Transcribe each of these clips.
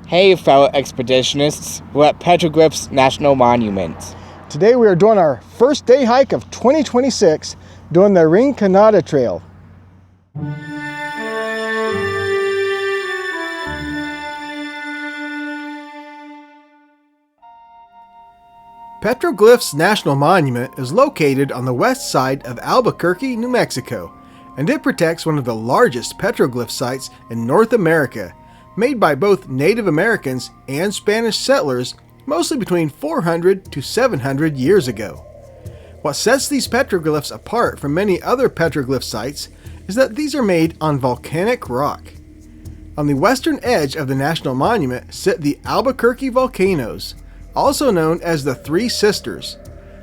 Hey fellow expeditionists, we're at Petroglyph National Monument. Today we are doing our first day hike of 2026, doing the Rinconada Trail. Petroglyph National Monument is located on the west side of Albuquerque, New Mexico, and it protects one of the largest petroglyph sites in North America, made by both Native Americans and Spanish settlers mostly between 400 to 700 years ago. What sets these petroglyphs apart from many other petroglyph sites is that these are made on volcanic rock. On the western edge of the National Monument sit the Albuquerque volcanoes, also known as the Three Sisters.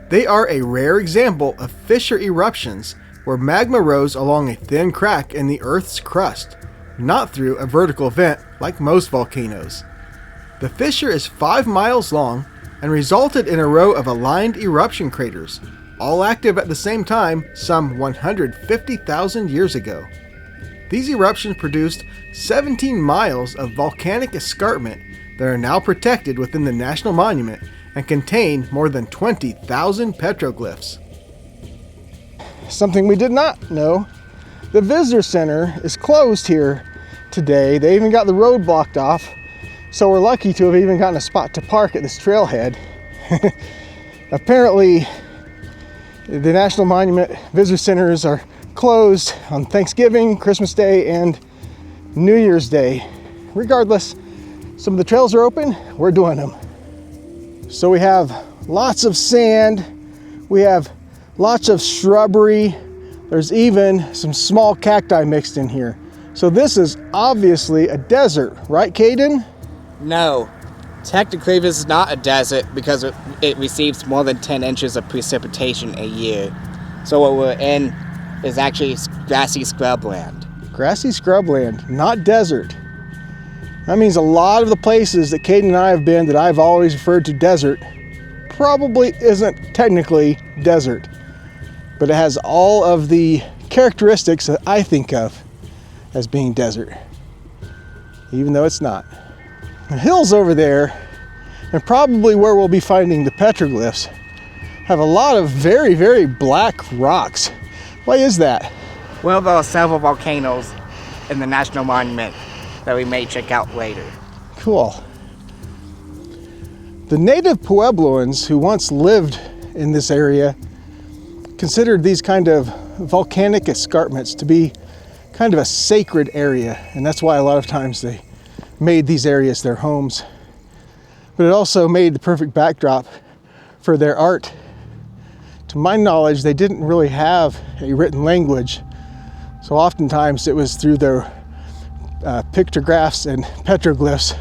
They are a rare example of fissure eruptions where magma rose along a thin crack in the Earth's crust, not through a vertical vent like most volcanoes. The fissure is 5 miles long and resulted in a row of aligned eruption craters, all active at the same time some 150,000 years ago. These eruptions produced 17 miles of volcanic escarpment that are now protected within the National Monument and contain more than 20,000 petroglyphs. Something we did not know, the visitor center is closed here today. They even got the road blocked off, so we're lucky to have even gotten a spot to park at this trailhead. Apparently, the National Monument visitor centers are closed on Thanksgiving, Christmas Day, and New Year's Day. Regardless, some of the trails are open, we're doing them. So we have lots of sand, we have lots of shrubbery, there's even some small cacti mixed in here. So this is obviously a desert, right, Caden? No, technically this is not a desert because it receives more than 10 inches of precipitation a year. So what we're in is actually grassy scrubland. Grassy scrubland, not desert. That means a lot of the places that Caden and I have been that I've always referred to desert probably isn't technically desert, but it has all of the characteristics that I think of as being desert, even though it's not. The hills over there, and probably where we'll be finding the petroglyphs, have a lot of very, very black rocks. Why is that? Well, there are several volcanoes in the National Monument that we may check out later. Cool. The native Puebloans who once lived in this area considered these kind of volcanic escarpments to be kind of a sacred area, and that's why a lot of times they made these areas their homes. But it also made the perfect backdrop for their art. To my knowledge, they didn't really have a written language, so oftentimes it was through their pictographs and petroglyphs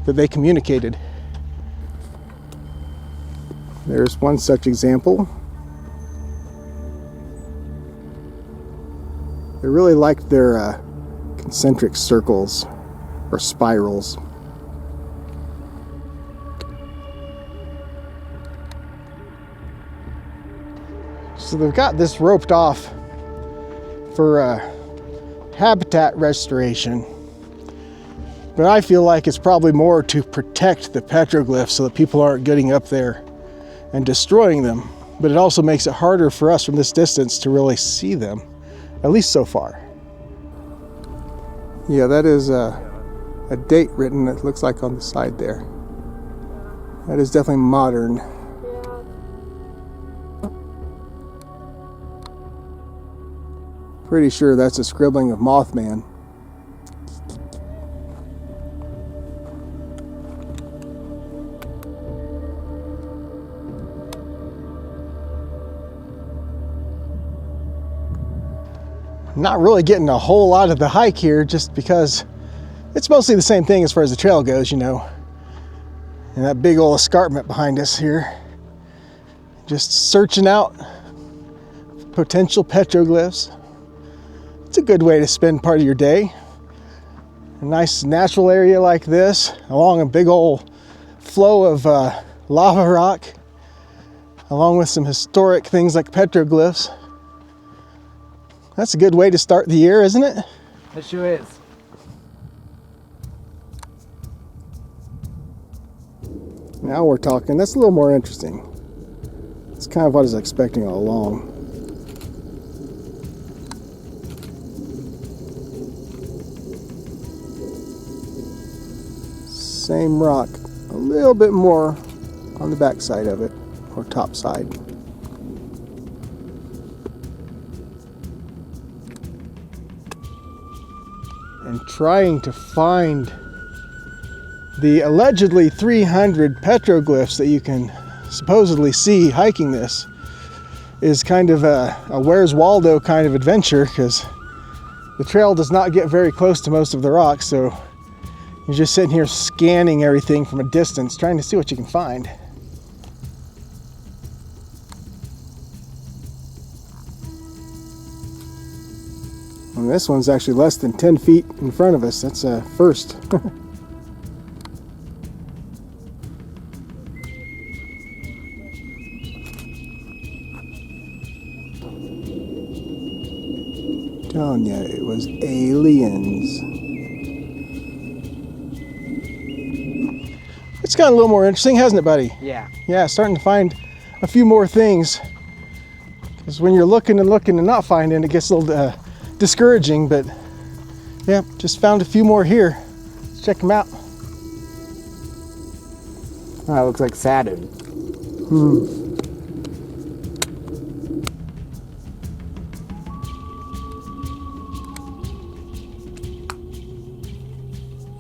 that they communicated. There's one such example. They really liked their concentric circles or spirals. So they've got this roped off for habitat restoration, but I feel like it's probably more to protect the petroglyphs so that people aren't getting up there and destroying them. But it also makes it harder for us from this distance to really see them, at least so far. Yeah, that is a date written, it looks like, on the side there. That is definitely modern. Pretty sure that's a scribbling of Mothman. Not really getting a whole lot of the hike here just because it's mostly the same thing as far as the trail goes, you know. And that big old escarpment behind us here. Just searching out potential petroglyphs. It's a good way to spend part of your day. A nice natural area like this, along a big old flow of lava rock, along with some historic things like petroglyphs. That's a good way to start the year, isn't it? It sure is. Now we're talking. That's a little more interesting. It's kind of what I was expecting all along. Same rock, a little bit more on the back side of it, or top side. And trying to find the allegedly 300 petroglyphs that you can supposedly see hiking this is kind of a Where's Waldo kind of adventure, because the trail does not get very close to most of the rocks, so you're just sitting here scanning everything from a distance, trying to see what you can find. And this one's actually less than 10 feet in front of us. That's a first. Telling ya, it was aliens. It's gotten a little more interesting, hasn't it, buddy? Yeah. Yeah, starting to find a few more things. Because when you're looking and looking and not finding, it gets a little discouraging. But yeah, just found a few more here. Let's check them out. Oh, it looks like Saturn.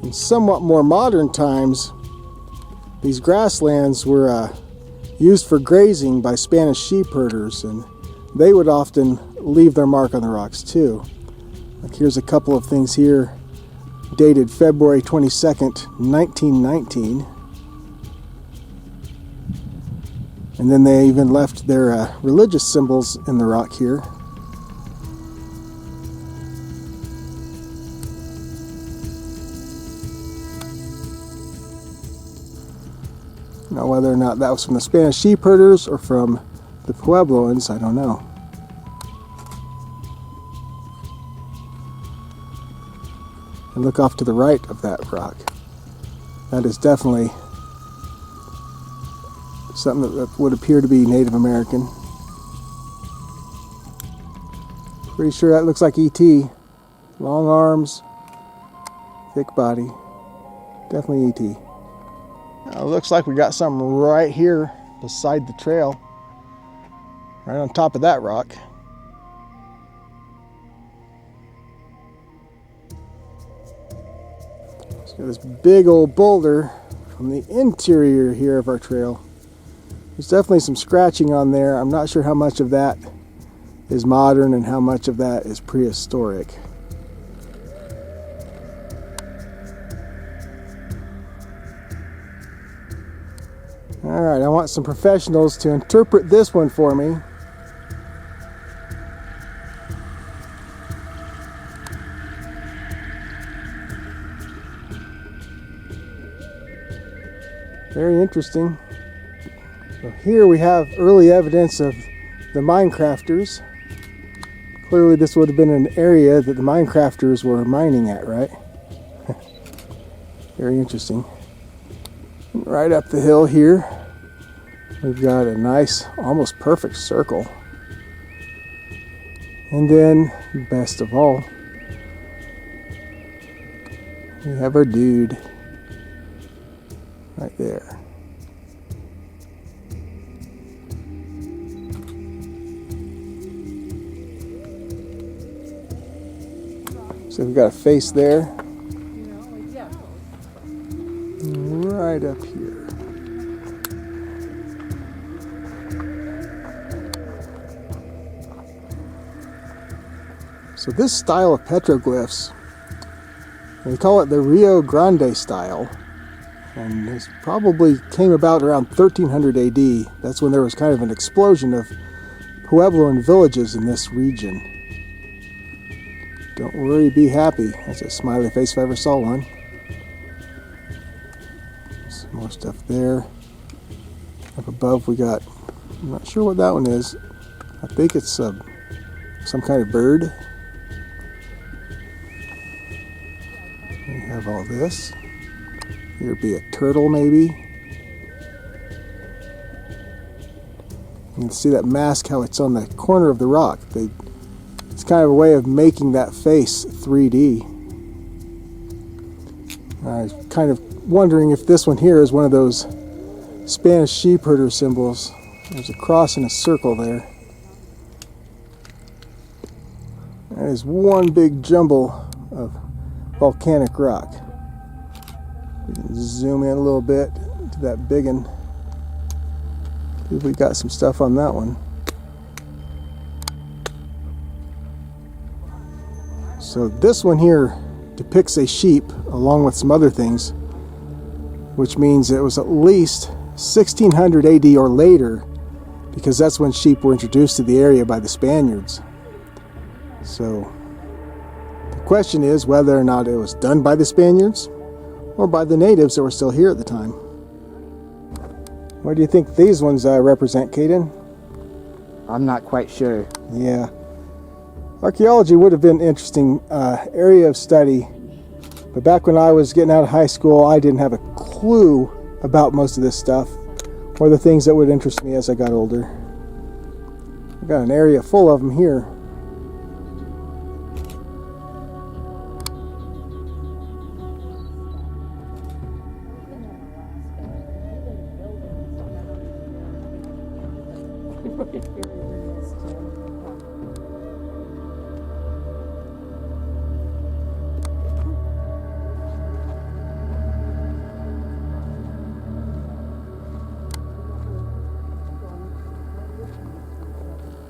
In somewhat more modern times, these grasslands were used for grazing by Spanish sheep herders, and they would often leave their mark on the rocks too. Like here's a couple of things here dated February 22nd, 1919. And then they even left their religious symbols in the rock here. Now whether or not that was from the Spanish sheep herders or from the Puebloans, I don't know. And look off to the right of that rock. That is definitely something that would appear to be Native American. Pretty sure that looks like E.T. Long arms, thick body. Definitely E.T. Looks like we got something right here beside the trail. Right on top of that rock. Let's get this big old boulder from the interior here of our trail. There's definitely some scratching on there. I'm not sure how much of that is modern and how much of that is prehistoric. Alright, I want some professionals to interpret this one for me. Very interesting. So here we have early evidence of the Minecrafters. Clearly this would have been an area that the Minecrafters were mining at, right? Very interesting. Right up the hill here, we've got a nice, almost perfect circle. And then, best of all, we have our dude right there. So we've got a face there. Right up here. So this style of petroglyphs, they call it the Rio Grande style, and this probably came about around 1300 AD. That's when there was kind of an explosion of Puebloan villages in this region. Don't worry, be happy. That's a smiley face if I ever saw one. Some more stuff there. Up above we got, I'm not sure what that one is. I think it's some kind of bird. We have all this. Here be a turtle maybe. You can see that mask, how it's on the corner of the rock. It's kind of a way of making that face 3D. I was kind of wondering if this one here is one of those Spanish sheep herder symbols. There's a cross and a circle there. That is one big jumble of volcanic rock. We can zoom in a little bit to that big one. See if we got some stuff on that one. So this one here depicts a sheep along with some other things, which means it was at least 1600 AD or later, because that's when sheep were introduced to the area by the Spaniards. So the question is whether or not it was done by the Spaniards or by the natives that were still here at the time. What do you think these ones represent, Caden? I'm not quite sure. Yeah. Archaeology would have been an interesting area of study, but back when I was getting out of high school, I didn't have a clue about most of this stuff or the things that would interest me as I got older. We've got an area full of them here.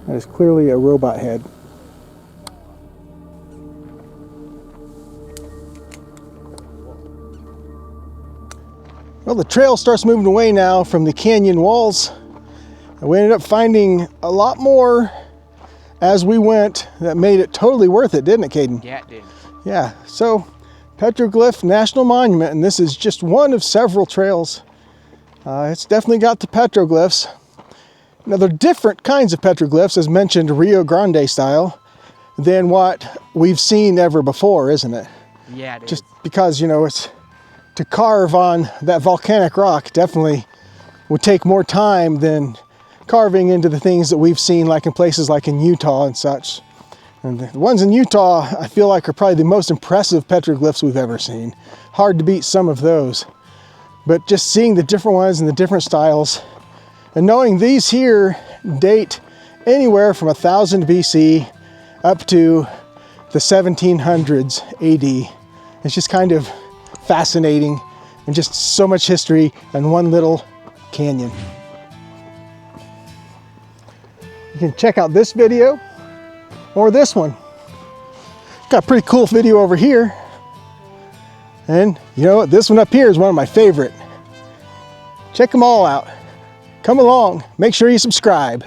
That is clearly a robot head. Well, the trail starts moving away now from the canyon walls. And we ended up finding a lot more as we went that made it totally worth it, didn't it, Caden? Yeah, it did. Yeah, so Petroglyph National Monument, and this is just one of several trails. It's definitely got the petroglyphs. Now, they're different kinds of petroglyphs, as mentioned, Rio Grande style, than what we've seen ever before, isn't it? Yeah, it Just because, you know, it's to carve on that volcanic rock definitely would take more time than carving into the things that we've seen, like in places like in Utah and such. And the ones in Utah, I feel like, are probably the most impressive petroglyphs we've ever seen. Hard to beat some of those. But just seeing the different ones and the different styles, and knowing these here date anywhere from 1000 BC up to the 1700s AD. It's just kind of fascinating, and just so much history in one little canyon. You can check out this video or this one. Got a pretty cool video over here. And you know what, this one up here is one of my favorite. Check them all out. Come along, make sure you subscribe.